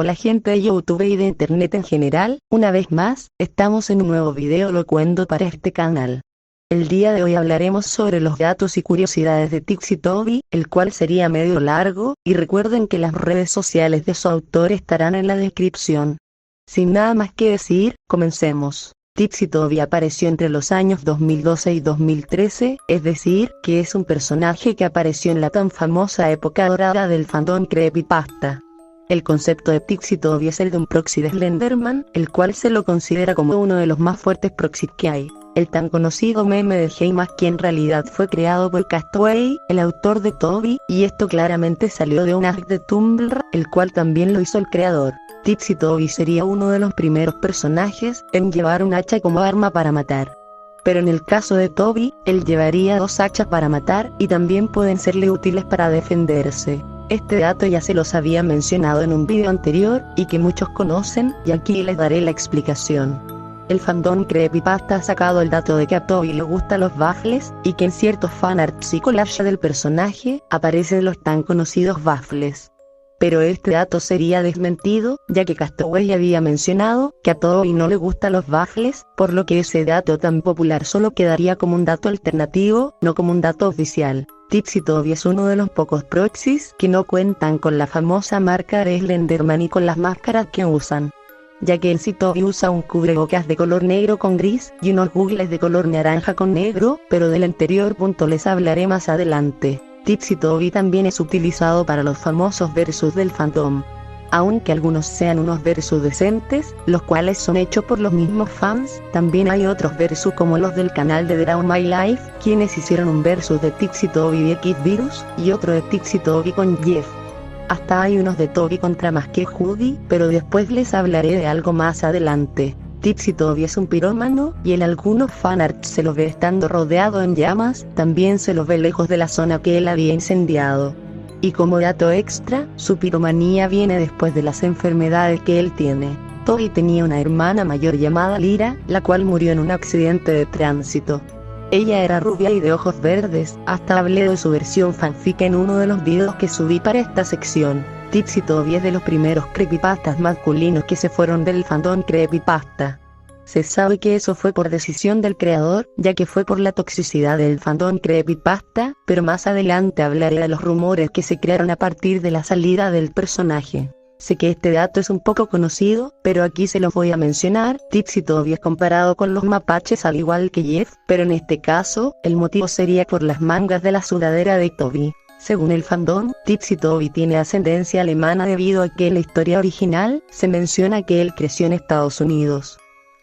Hola gente de YouTube y de internet en general, una vez más, estamos en un nuevo video locuendo para este canal. El día de hoy hablaremos sobre los datos y curiosidades de Tixitoby, el cual sería medio largo, y recuerden que las redes sociales de su autor estarán en la descripción. Sin nada más que decir, comencemos. Tixitoby apareció entre los años 2012 y 2013, es decir, que es un personaje que apareció en la tan famosa época dorada del fandom creepypasta. El concepto de Tixitoby es el de un proxy de Slenderman, el cual se lo considera como uno de los más fuertes proxies que hay. El tan conocido meme de Heimas, que en realidad fue creado por Castaway, el autor de Toby, y esto claramente salió de un arc de Tumblr, el cual también lo hizo el creador. Tixitoby sería uno de los primeros personajes en llevar un hacha como arma para matar. Pero en el caso de Toby, él llevaría dos hachas para matar, y también pueden serle útiles para defenderse. Este dato ya se los había mencionado en un video anterior, y que muchos conocen, y aquí les daré la explicación. El fandom creepypasta ha sacado el dato de que a Toby le gustan los baffles, y que en ciertos fanarts y collage del personaje, aparecen los tan conocidos baffles. Pero este dato sería desmentido, ya que Castaway había mencionado que a Toby no le gustan los baffles, por lo que ese dato tan popular solo quedaría como un dato alternativo, no como un dato oficial. Tixitoby es uno de los pocos proxies que no cuentan con la famosa marca de Slenderman y con las máscaras que usan, ya que en sí Toby usa un cubrebocas de color negro con gris, y unos googles de color naranja con negro, pero del anterior punto les hablaré más adelante. Tixitoby también es utilizado para los famosos versus del fandom. Aunque algunos sean unos versus decentes, los cuales son hechos por los mismos fans, también hay otros versus como los del canal de Draw My Life, quienes hicieron un versus de Tixitoby y X-Virus, y otro de Tixitoby con Jeff. Hasta hay unos de Toby contra Masked Hoodie, pero después les hablaré de algo más adelante. Tixitoby es un pirómano, y en algunos fanarts se lo ve estando rodeado en llamas, también se lo ve lejos de la zona que él había incendiado. Y como dato extra, su piromanía viene después de las enfermedades que él tiene. Toby tenía una hermana mayor llamada Lyra, la cual murió en un accidente de tránsito. Ella era rubia y de ojos verdes, hasta hablé de su versión fanfic en uno de los videos que subí para esta sección. Tixitoby es de los primeros creepypastas masculinos que se fueron del fandom creepypasta. Se sabe que eso fue por decisión del creador, ya que fue por la toxicidad del fandom creepypasta, pero más adelante hablaré de los rumores que se crearon a partir de la salida del personaje. Sé que este dato es un poco conocido, pero aquí se los voy a mencionar. Tixitoby es comparado con los mapaches al igual que Jeff, pero en este caso, el motivo sería por las mangas de la sudadera de Toby. Según el fandom, Tixitoby tiene ascendencia alemana debido a que en la historia original, se menciona que él creció en Estados Unidos.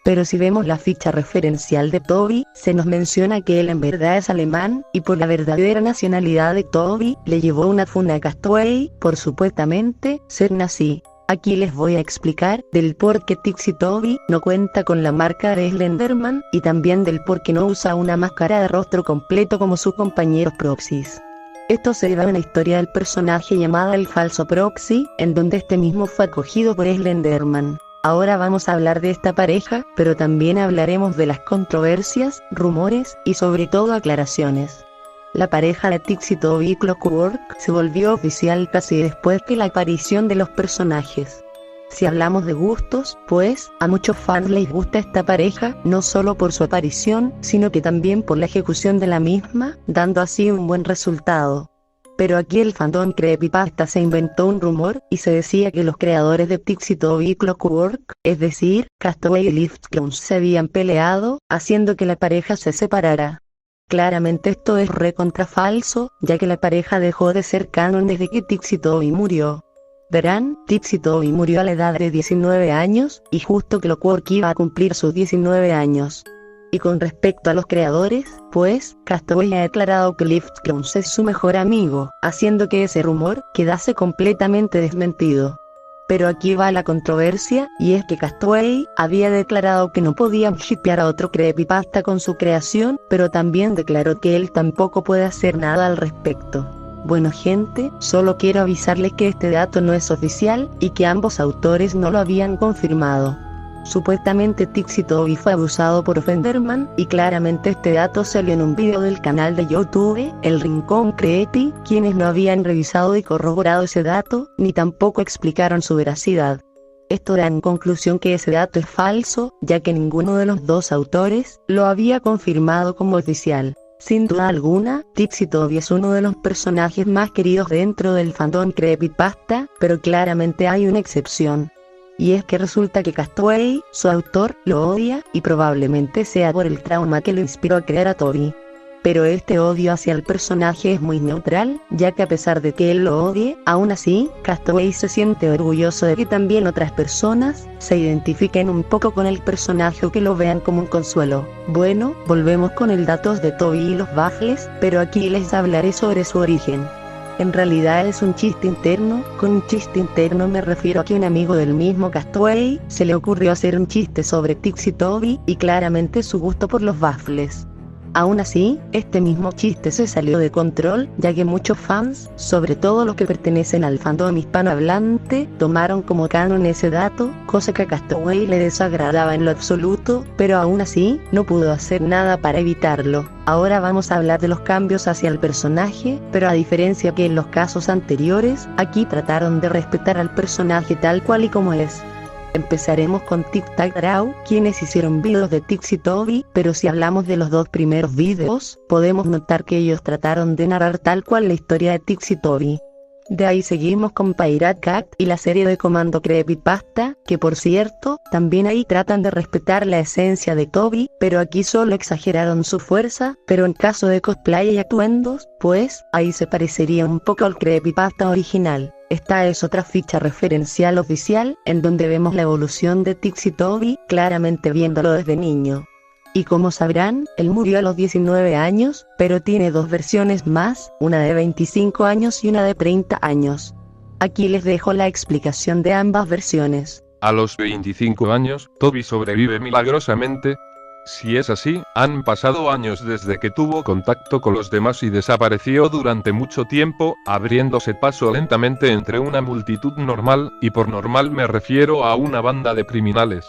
Pero si vemos la ficha referencial de Toby, se nos menciona que él en verdad es alemán, y por la verdadera nacionalidad de Toby, le llevó una funa a Castaway, por supuestamente, ser nazi. Aquí les voy a explicar del por qué Tixitoby no cuenta con la marca de Slenderman, y también del por qué no usa una máscara de rostro completo como sus compañeros proxies. Esto se debe a una historia del personaje llamada El Falso Proxy, en donde este mismo fue acogido por Slenderman. Ahora vamos a hablar de esta pareja, pero también hablaremos de las controversias, rumores, y sobre todo aclaraciones. La pareja de Tixitoby y Clockwork se volvió oficial casi después de la aparición de los personajes. Si hablamos de gustos, pues, a muchos fans les gusta esta pareja, no solo por su aparición, sino que también por la ejecución de la misma, dando así un buen resultado. Pero aquí el fandom creepypasta se inventó un rumor, y se decía que los creadores de Tixitoby y Clockwork, es decir, Castaway y Liftkrown, se habían peleado, haciendo que la pareja se separara. Claramente esto es recontra falso, ya que la pareja dejó de ser canon desde que Tixitoby murió. Verán, Tixitoby murió a la edad de 19 años, y justo Clockwork iba a cumplir sus 19 años. Y con respecto a los creadores, pues, Castaway ha declarado que Liftkrown es su mejor amigo, haciendo que ese rumor quedase completamente desmentido. Pero aquí va la controversia, y es que Castaway había declarado que no podía shippear a otro creepypasta con su creación, pero también declaró que él tampoco puede hacer nada al respecto. Bueno gente, solo quiero avisarles que este dato no es oficial, y que ambos autores no lo habían confirmado. Supuestamente Tixi Toby fue abusado por Fenderman, y claramente este dato salió en un video del canal de YouTube, El Rincón Creepy, quienes no habían revisado y corroborado ese dato, ni tampoco explicaron su veracidad. Esto da en conclusión que ese dato es falso, ya que ninguno de los dos autores lo había confirmado como oficial. Sin duda alguna, Tixi Toby es uno de los personajes más queridos dentro del fandom creepypasta, pero claramente hay una excepción. Y es que resulta que Castaway, su autor, lo odia, y probablemente sea por el trauma que lo inspiró a crear a Toby. Pero este odio hacia el personaje es muy neutral, ya que a pesar de que él lo odie, aún así, Castaway se siente orgulloso de que también otras personas se identifiquen un poco con el personaje o que lo vean como un consuelo. Bueno, volvemos con el datos de Toby y los baffles, pero aquí les hablaré sobre su origen. En realidad es un chiste interno. Con un chiste interno me refiero a que un amigo del mismo Castaway se le ocurrió hacer un chiste sobre Tixi Toby y claramente su gusto por los baffles. Aún así, este mismo chiste se salió de control, ya que muchos fans, sobre todo los que pertenecen al fandom hispanohablante, tomaron como canon ese dato, cosa que a Castaway le desagradaba en lo absoluto, pero aún así, no pudo hacer nada para evitarlo. Ahora vamos a hablar de los cambios hacia el personaje, pero a diferencia que en los casos anteriores, aquí trataron de respetar al personaje tal cual y como es. Empezaremos con Tic Tac Draw, quienes hicieron videos de Tixi Toby, pero si hablamos de los dos primeros videos, podemos notar que ellos trataron de narrar tal cual la historia de Tixi Toby. De ahí seguimos con Pirate Cat y la serie de Comando Creepypasta, que por cierto, también ahí tratan de respetar la esencia de Toby, pero aquí solo exageraron su fuerza, pero en caso de cosplay y atuendos, pues, ahí se parecería un poco al Creepypasta original. Esta es otra ficha referencial oficial, en donde vemos la evolución de Tixi Toby, claramente viéndolo desde niño. Y como sabrán, él murió a los 19 años, pero tiene dos versiones más, una de 25 años y una de 30 años. Aquí les dejo la explicación de ambas versiones. A los 25 años, Toby sobrevive milagrosamente. Si es así, han pasado años desde que tuvo contacto con los demás y desapareció durante mucho tiempo, abriéndose paso lentamente entre una multitud normal, y por normal me refiero a una banda de criminales.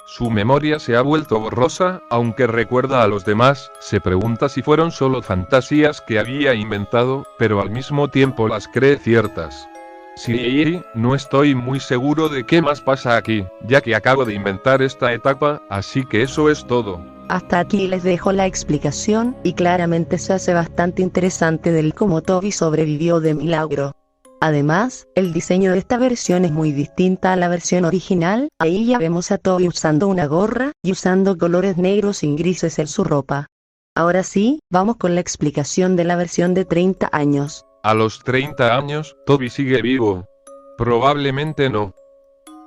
Su memoria se ha vuelto borrosa, aunque recuerda a los demás, se pregunta si fueron solo fantasías que había inventado, pero al mismo tiempo las cree ciertas. Sí, no estoy muy seguro de qué más pasa aquí, ya que acabo de inventar esta etapa, así que eso es todo. Hasta aquí les dejo la explicación, y claramente se hace bastante interesante del cómo Toby sobrevivió de milagro. Además, el diseño de esta versión es muy distinta a la versión original, ahí ya vemos a Toby usando una gorra, y usando colores negros y grises en su ropa. Ahora sí, vamos con la explicación de la versión de 30 años. A los 30 años, Toby sigue vivo. Probablemente no.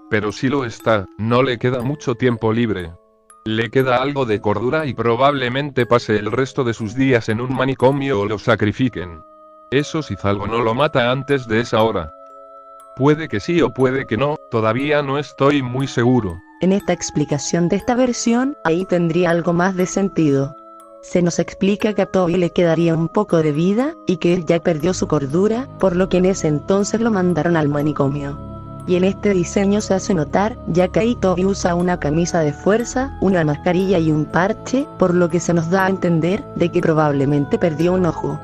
Pero si lo está, no le queda mucho tiempo libre. Le queda algo de cordura y probablemente pase el resto de sus días en un manicomio o lo sacrifiquen. Eso si Zalgo no lo mata antes de esa hora. Puede que sí o puede que no, todavía no estoy muy seguro. En esta explicación de esta versión, ahí tendría algo más de sentido. Se nos explica que a Toby le quedaría un poco de vida, y que él ya perdió su cordura, por lo que en ese entonces lo mandaron al manicomio. Y en este diseño se hace notar, ya que ahí Toby usa una camisa de fuerza, una mascarilla y un parche, por lo que se nos da a entender, de que probablemente perdió un ojo.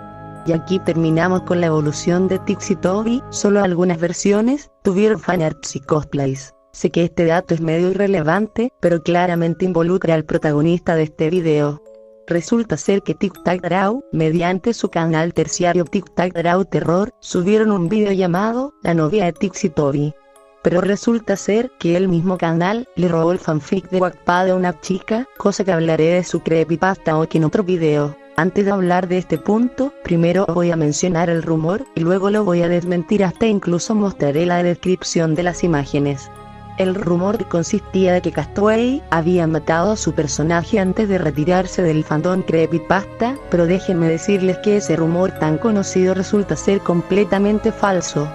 Y aquí terminamos con la evolución de Tixi Toby, solo algunas versiones tuvieron fanarts y cosplays. Sé que este dato es medio irrelevante, pero claramente involucra al protagonista de este video. Resulta ser que Tic Tac Draw, mediante su canal terciario Tic Tac Draw Terror, subieron un video llamado La novia de Tixi Toby. Pero resulta ser que el mismo canal le robó el fanfic de Wattpad a una chica, cosa que hablaré de su creepypasta hoy en otro video. Antes de hablar de este punto, primero voy a mencionar el rumor, y luego lo voy a desmentir, hasta incluso mostraré la descripción de las imágenes. El rumor consistía de que Castaway había matado a su personaje antes de retirarse del fandom creepypasta, pero déjenme decirles que ese rumor tan conocido resulta ser completamente falso.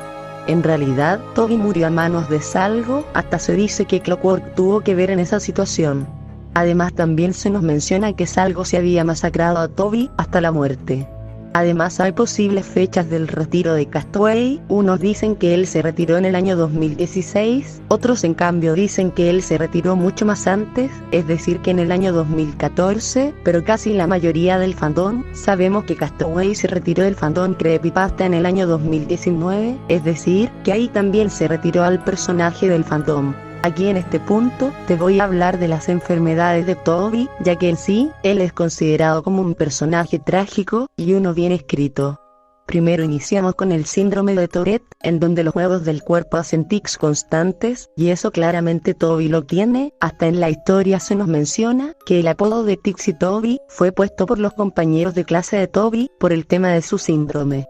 En realidad, Toby murió a manos de Zalgo, hasta se dice que Clockwork tuvo que ver en esa situación. Además también se nos menciona que Zalgo se había masacrado a Toby hasta la muerte. Además hay posibles fechas del retiro de Castaway, unos dicen que él se retiró en el año 2016, otros en cambio dicen que él se retiró mucho más antes, es decir que en el año 2014, pero casi la mayoría del fandom sabemos que Castaway se retiró del fandom Creepypasta en el año 2019, es decir, que ahí también se retiró al personaje del fandom. Aquí en este punto, te voy a hablar de las enfermedades de Toby, ya que en sí, él es considerado como un personaje trágico, y uno bien escrito. Primero iniciamos con el síndrome de Tourette, en donde los huevos del cuerpo hacen tics constantes, y eso claramente Toby lo tiene, hasta en la historia se nos menciona, que el apodo de Tixi Toby, fue puesto por los compañeros de clase de Toby, por el tema de su síndrome.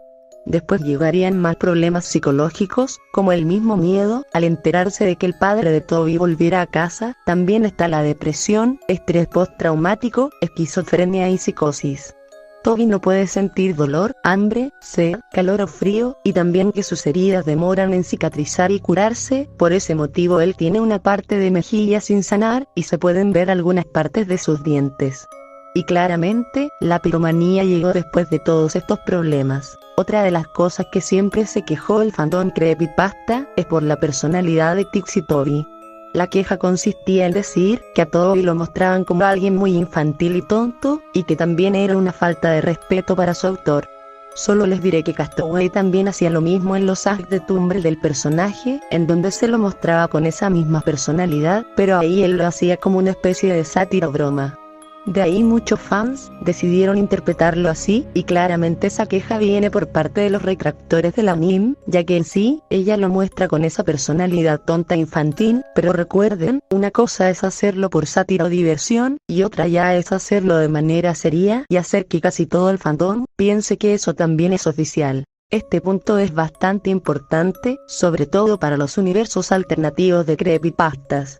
Después llegarían más problemas psicológicos, como el mismo miedo, al enterarse de que el padre de Toby volviera a casa, también está la depresión, estrés postraumático, esquizofrenia y psicosis. Toby no puede sentir dolor, hambre, sed, calor o frío, y también que sus heridas demoran en cicatrizar y curarse, por ese motivo él tiene una parte de mejilla sin sanar, y se pueden ver algunas partes de sus dientes. Y claramente, la piromanía llegó después de todos estos problemas. Otra de las cosas que siempre se quejó el fandom Creepypasta, es por la personalidad de Tixi Toby. La queja consistía en decir que a Toby lo mostraban como alguien muy infantil y tonto, y que también era una falta de respeto para su autor. Solo les diré que Castaway también hacía lo mismo en los acts de Tumblr del personaje, en donde se lo mostraba con esa misma personalidad, pero ahí él lo hacía como una especie de sátira o broma. De ahí muchos fans decidieron interpretarlo así, y claramente esa queja viene por parte de los retractores del anime, ya que en sí, ella lo muestra con esa personalidad tonta e infantil, pero recuerden, una cosa es hacerlo por sátira o diversión, y otra ya es hacerlo de manera seria, y hacer que casi todo el fandom piense que eso también es oficial. Este punto es bastante importante, sobre todo para los universos alternativos de creepypastas.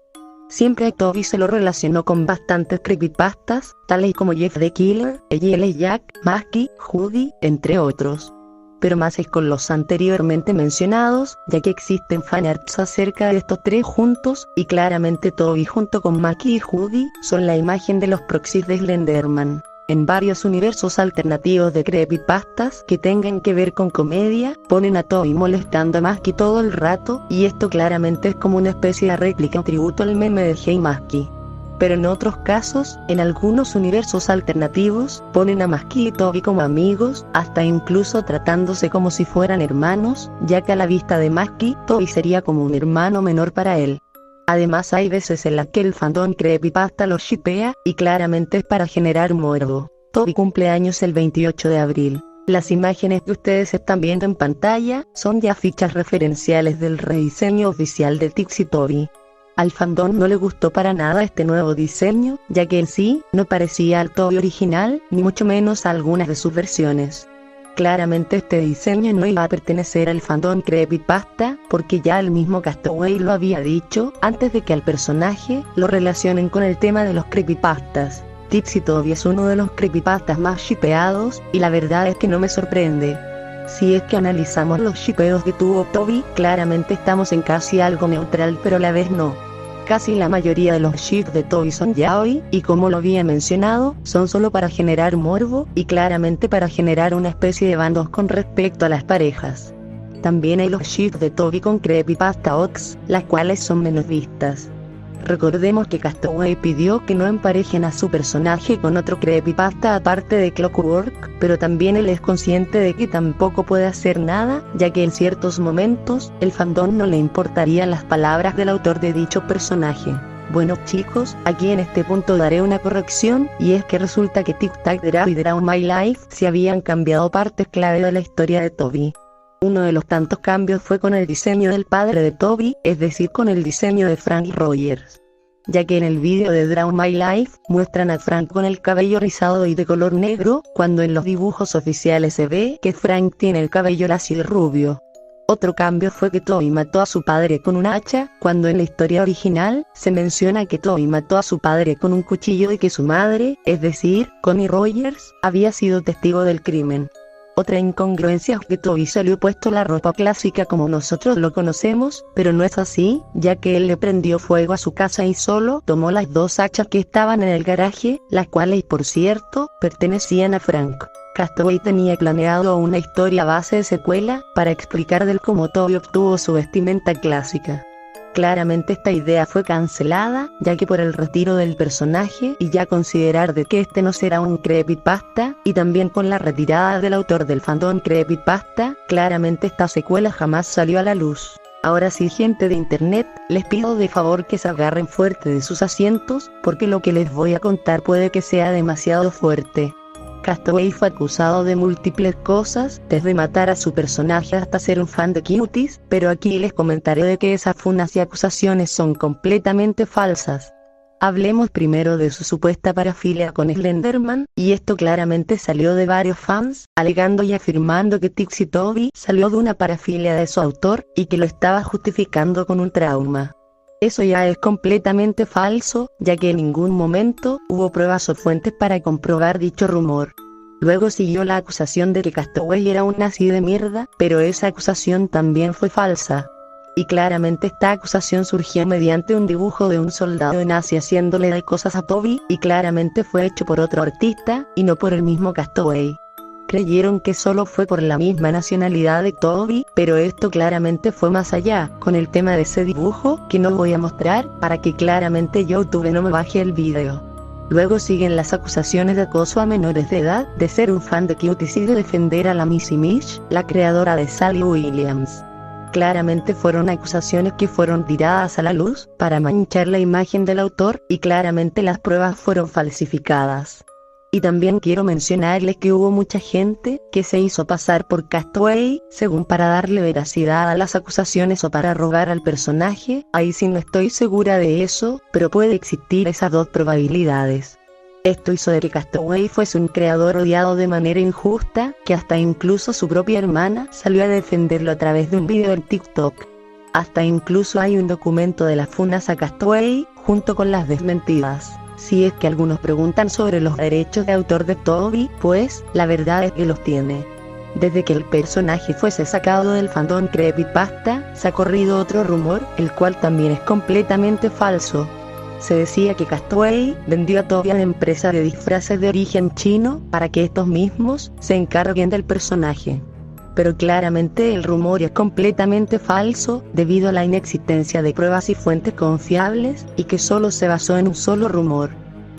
Siempre a Toby se lo relacionó con bastantes creepypastas, tales como Jeff the Killer, L. Jack, Masky, Judy, entre otros. Pero más es con los anteriormente mencionados, ya que existen fanarts acerca de estos tres juntos, y claramente Toby junto con Masky y Judy, son la imagen de los proxies de Slenderman. En varios universos alternativos de creepypastas que tengan que ver con comedia, ponen a Toby molestando a Masky todo el rato, y esto claramente es como una especie de réplica o tributo al meme de Hey Masky. Pero en otros casos, en algunos universos alternativos, ponen a Masky y Toby como amigos, hasta incluso tratándose como si fueran hermanos, ya que a la vista de Masky, Toby sería como un hermano menor para él. Además hay veces en las que el fandom creepypasta los shippea, y claramente es para generar morbo. Toby cumple años el 28 de abril. Las imágenes que ustedes están viendo en pantalla, son ya fichas referenciales del rediseño oficial de Tixi Toby. Al fandom no le gustó para nada este nuevo diseño, ya que en sí, no parecía al Toby original, ni mucho menos a algunas de sus versiones. Claramente este diseño no iba a pertenecer al fandom creepypasta, porque ya el mismo Castaway lo había dicho, antes de que al personaje lo relacionen con el tema de los creepypastas. Tixi Toby es uno de los creepypastas más shippeados, y la verdad es que no me sorprende. Si es que analizamos los shippeos que tuvo Toby, claramente estamos en casi algo neutral, pero a la vez no. Casi la mayoría de los ships de Toby son yaoi, y como lo había mencionado, son solo para generar morbo, y claramente para generar una especie de bandos con respecto a las parejas. También hay los ships de Toby con Creepypasta Ox, las cuales son menos vistas. Recordemos que Castaway pidió que no emparejen a su personaje con otro creepypasta aparte de Clockwork, pero también él es consciente de que tampoco puede hacer nada, ya que en ciertos momentos, el fandom no le importarían las palabras del autor de dicho personaje. Bueno chicos, aquí en este punto daré una corrección, y es que resulta que Tic Tac Draw y Draw My Life se habían cambiado partes clave de la historia de Toby. Uno de los tantos cambios fue con el diseño del padre de Toby, es decir con el diseño de Frank Rogers. Ya que en el vídeo de Draw My Life, muestran a Frank con el cabello rizado y de color negro, cuando en los dibujos oficiales se ve que Frank tiene el cabello lacio y rubio. Otro cambio fue que Toby mató a su padre con un hacha, cuando en la historia original, se menciona que Toby mató a su padre con un cuchillo y que su madre, es decir, Connie Rogers, había sido testigo del crimen. Otra incongruencia es que Toby se le ha puesto la ropa clásica como nosotros lo conocemos, pero no es así, ya que él le prendió fuego a su casa y solo tomó las dos hachas que estaban en el garaje, las cuales por cierto, pertenecían a Frank. Castaway tenía planeado una historia a base de secuela, para explicar del cómo Toby obtuvo su vestimenta clásica. Claramente esta idea fue cancelada, ya que por el retiro del personaje y ya considerar de que este no será un creepypasta, y también con la retirada del autor del fandom creepypasta, claramente esta secuela jamás salió a la luz. Ahora sí, gente de internet, les pido de favor que se agarren fuerte de sus asientos, porque lo que les voy a contar puede que sea demasiado fuerte. Castaway fue acusado de múltiples cosas, desde matar a su personaje hasta ser un fan de Cuties, pero aquí les comentaré de que esas funas y acusaciones son completamente falsas. Hablemos primero de su supuesta parafilia con Slenderman, y esto claramente salió de varios fans, alegando y afirmando que Tixie Toby salió de una parafilia de su autor, y que lo estaba justificando con un trauma. Eso ya es completamente falso, ya que en ningún momento hubo pruebas o fuentes para comprobar dicho rumor. Luego siguió la acusación de que Castaway era un nazi de mierda, pero esa acusación también fue falsa. Y claramente esta acusación surgió mediante un dibujo de un soldado nazi haciéndole de cosas a Toby, y claramente fue hecho por otro artista, y no por el mismo Castaway. Creyeron que solo fue por la misma nacionalidad de Toby, pero esto claramente fue más allá, con el tema de ese dibujo, que no voy a mostrar, para que claramente YouTube no me baje el video. Luego siguen las acusaciones de acoso a menores de edad, de ser un fan de Cuties y de defender a la Missy Mish, la creadora de Sally Williams. Claramente fueron acusaciones que fueron tiradas a la luz, para manchar la imagen del autor, y claramente las pruebas fueron falsificadas. Y también quiero mencionarles que hubo mucha gente que se hizo pasar por Castaway, según para darle veracidad a las acusaciones o para robar al personaje. Ahí sí no estoy segura de eso, pero puede existir esas dos probabilidades. Esto hizo de que Castaway fuese un creador odiado de manera injusta, que hasta incluso su propia hermana salió a defenderlo a través de un video en TikTok. Hasta incluso hay un documento de las funas a Castaway, junto con las desmentidas. Si es que algunos preguntan sobre los derechos de autor de Toby, pues, la verdad es que los tiene. Desde que el personaje fuese sacado del fandom creepypasta, se ha corrido otro rumor, el cual también es completamente falso. Se decía que Castaway vendió a Toby a la empresa de disfraces de origen chino, para que estos mismos se encarguen del personaje. Pero claramente el rumor es completamente falso, debido a la inexistencia de pruebas y fuentes confiables, y que solo se basó en un solo rumor.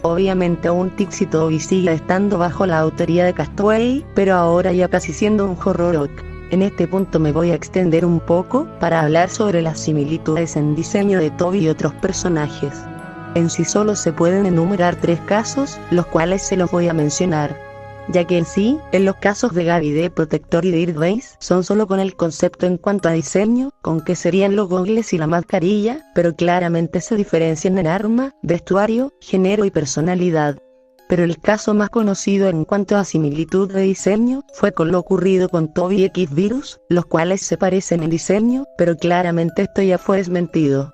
Obviamente aún Tixie Toby sigue estando bajo la autoría de Castaway, pero ahora ya casi siendo un horror. En este punto me voy a extender un poco, para hablar sobre las similitudes en diseño de Toby y otros personajes. En sí solo se pueden enumerar 3 casos, los cuales se los voy a mencionar. Ya que en sí, en los casos de Gabby de Protector y de Dirtbase, son solo con el concepto en cuanto a diseño, con que serían los gogles y la mascarilla, pero claramente se diferencian en arma, vestuario, género y personalidad. Pero el caso más conocido en cuanto a similitud de diseño, fue con lo ocurrido con Toby X Virus, los cuales se parecen en diseño, pero claramente esto ya fue desmentido.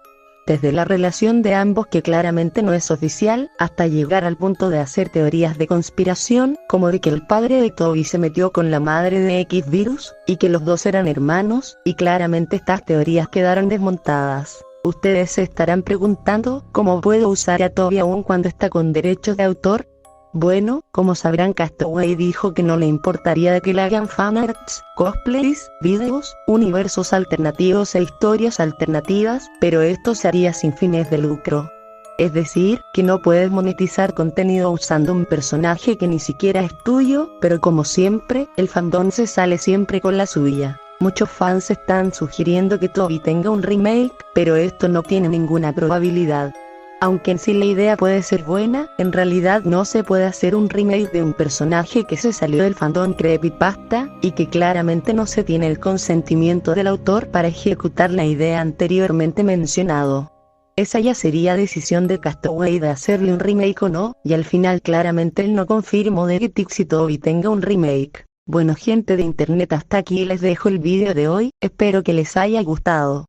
Desde la relación de ambos, que claramente no es oficial, hasta llegar al punto de hacer teorías de conspiración, como de que el padre de Toby se metió con la madre de X Virus, y que los dos eran hermanos, y claramente estas teorías quedaron desmontadas. Ustedes se estarán preguntando, ¿cómo puedo usar a Toby aún cuando está con derechos de autor? Bueno, como sabrán, Castaway dijo que no le importaría de que le hagan fanarts, cosplays, videos, universos alternativos e historias alternativas, pero esto se haría sin fines de lucro. Es decir, que no puedes monetizar contenido usando un personaje que ni siquiera es tuyo, pero como siempre, el fandom se sale siempre con la suya. Muchos fans están sugiriendo que Toby tenga un remake, pero esto no tiene ninguna probabilidad. Aunque en sí la idea puede ser buena, en realidad no se puede hacer un remake de un personaje que se salió del fandom creepypasta, y que claramente no se tiene el consentimiento del autor para ejecutar la idea anteriormente mencionado. Esa ya sería decisión de Castaway de hacerle un remake o no, y al final claramente él no confirmó de que Tixie Toby tenga un remake. Bueno, gente de internet, hasta aquí les dejo el vídeo de hoy, espero que les haya gustado.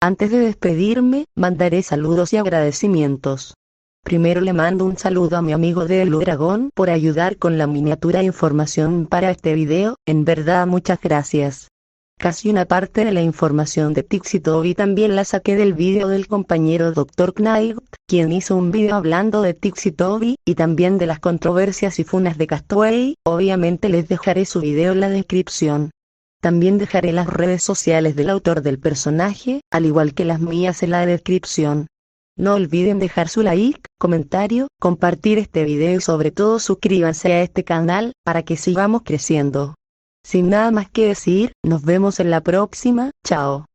Antes de despedirme, mandaré saludos y agradecimientos. Primero le mando un saludo a mi amigo de El Dragón por ayudar con la miniatura e información para este video, en verdad muchas gracias. Casi una parte de la información de Tixitobi también la saqué del vídeo del compañero Dr. Knight, quien hizo un vídeo hablando de Tixitobi, y también de las controversias y funas de Castaway. Obviamente les dejaré su vídeo en la descripción. También dejaré las redes sociales del autor del personaje, al igual que las mías en la descripción. No olviden dejar su like, comentario, compartir este video y sobre todo suscríbanse a este canal, para que sigamos creciendo. Sin nada más que decir, nos vemos en la próxima, chao.